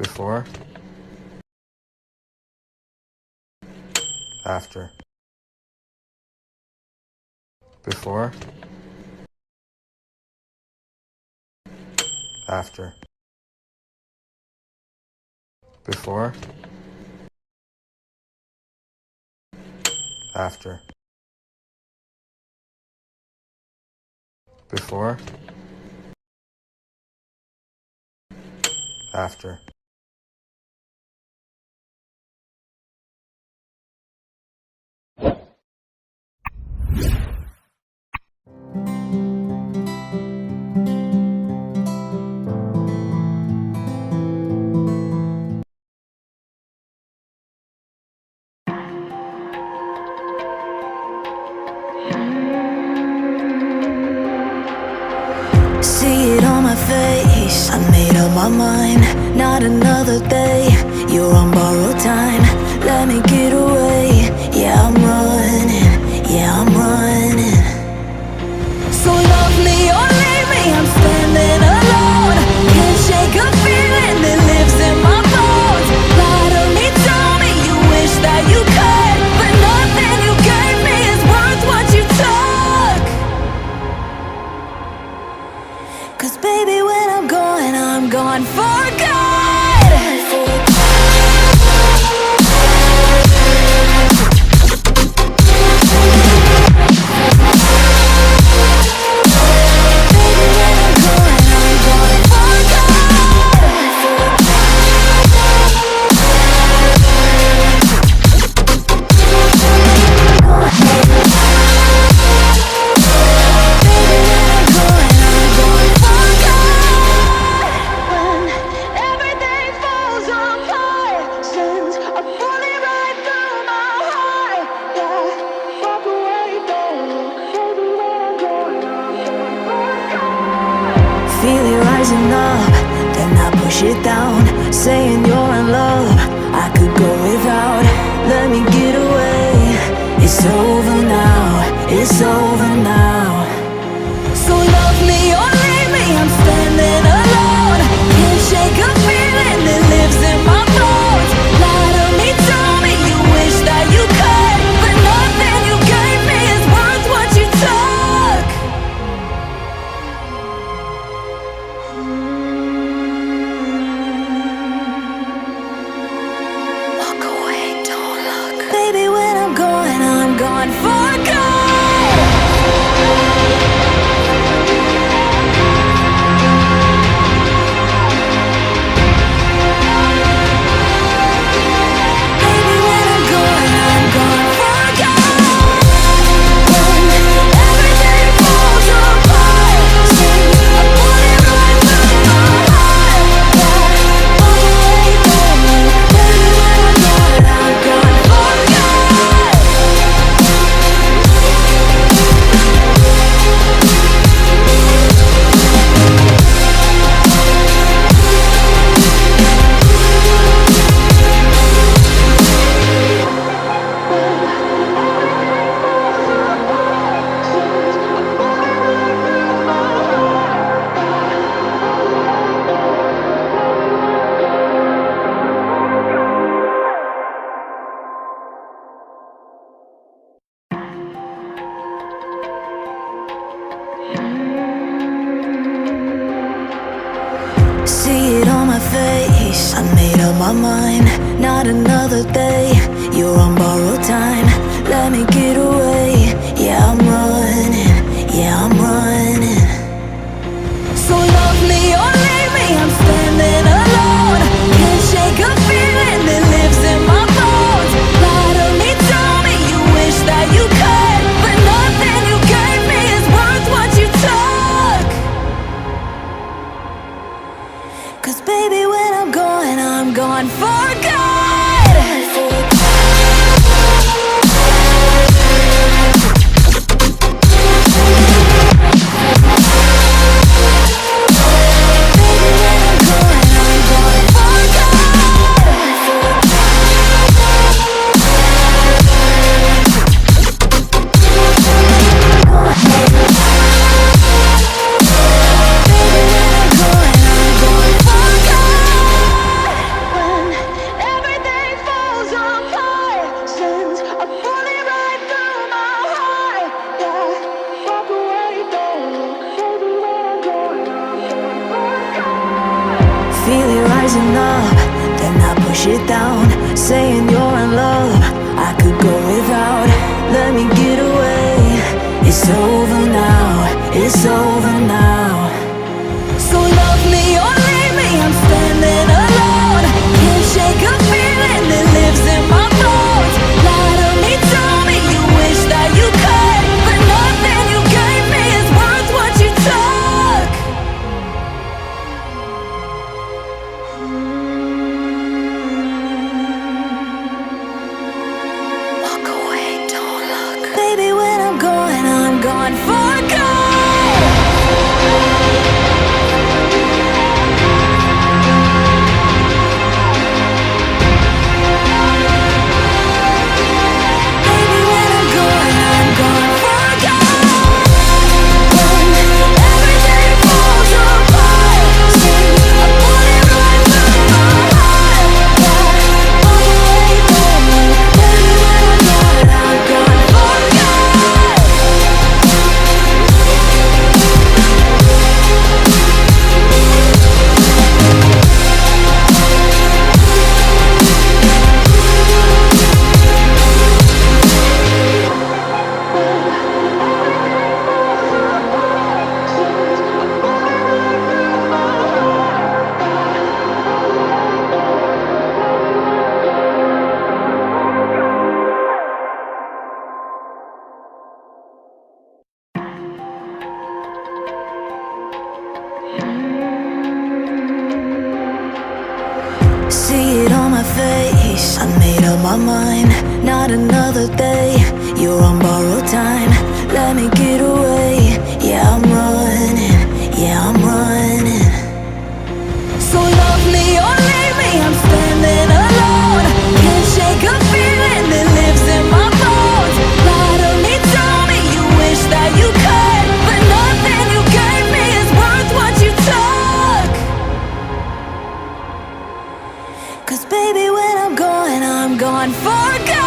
Before. After. Before. After. Before. After. Before. After. See it on my face, I made up my mind. Not another day, you're on borrowed time. Let me get away, yeah I'm running, yeah I'm running. So love me or leave me, I'm standing alone. Can't shake a feeling that lives in my bones. Lie to me, tell me you wish that you could, but nothing you gave me is worth what you took. 'Cause baby, when I'm gone for good. Feel it rising up, then I push it down. Saying you're in love, I could go without. Let me get away, it's over now, it's over now. So love me or leave me, I'm standing alone. Can't shake a feeling that lives in my bones. Lie to me, tell me you wish that you could, but nothing you gave me is worth what you took. Walk away, don't look. Baby, when I'm gone for good. Baby, when I'm gone for good. When everything falls apart, since I put it right through my heart. Yeah, walk away from me. Baby, when I'm gone for good. See it on my face, I made up my mind. Not another day, you're on borrowed time. Let me get away, yeah I'm running, yeah I'm running. So love me or leave me, I'm standing alone. Can't shake a feeling that lives in my bones. Lie to me, tell me you wish that you could, but nothing you gave me is worth what you took. 'Cause baby, when I'm gone for good. rising up, then I push it down, saying you're in love. I could go without, let me get away. It's over now, it's over now. So love me or leave me, I'm standing alone. Can't shake a feeling that lives in my bones. Lie to me, tell me you wish that you could, but nothing you gave me is worth what you took. Walk away, don't look. Baby, when I'm gone for good. See it on my face, I made up my mind. Not another day, you're on borrowed time. Let me get away, yeah I'm running, yeah I'm running. So love me or leave me, I'm standing alone. Can't shake a feeling that lives in my bones. Lie to me, tell me you wish that you could, but nothing you gave me is worth what you took. 'Cause baby, when I'm gone for good.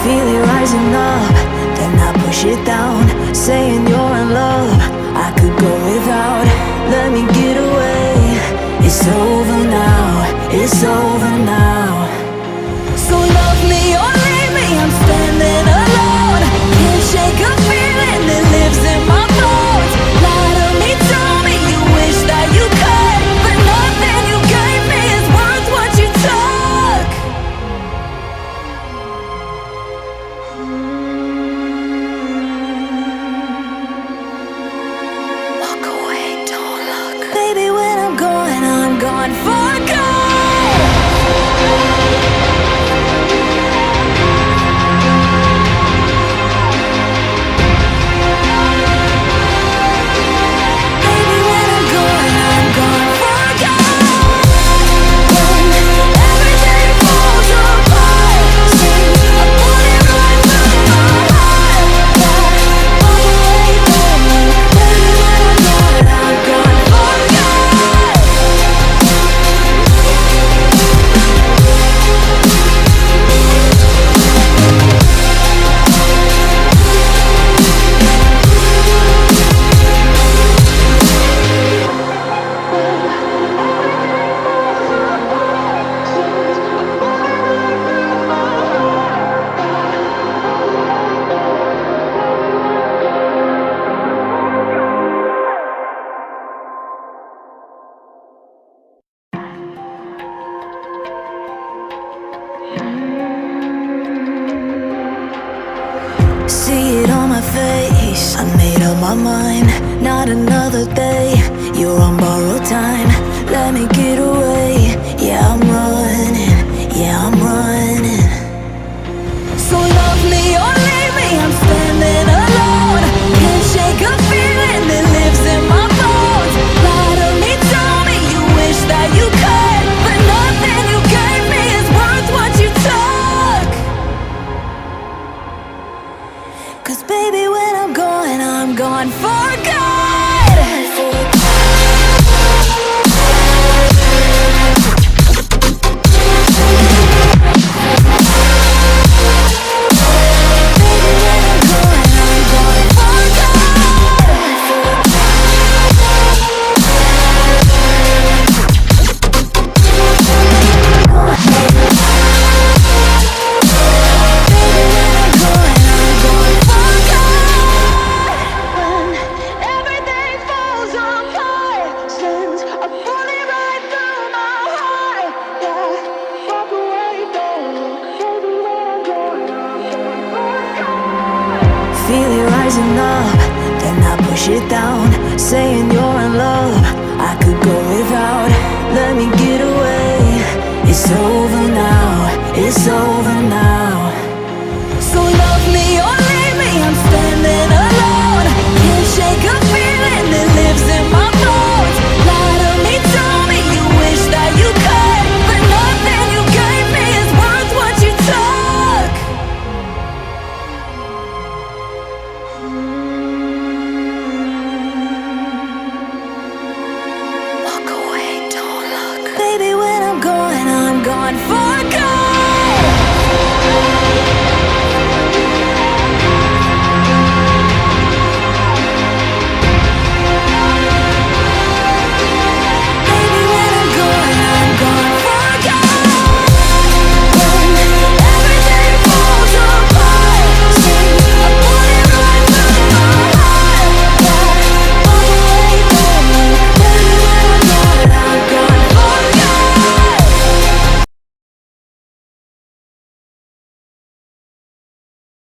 Feel it rising up, then I push it down, saying you're in love. I could go without, let me get away. It's over now, it's over now. So love me or leave me, I'm standing alone. Can't shake a feeling that lives in my bones. Lie to me, tell me you wish that you could, but nothing you gave me is worth what you took. Walk away, don't look. Baby, when I'm gone for good. See it on my face, I made up my mind. Not another day, you're on borrowed time. Let me get away, yeah I'm running, yeah I'm running. gone for good. Feel it rising up, then I push it down, saying you're in love, I could go without. Let me get away. It's over now, it's over now.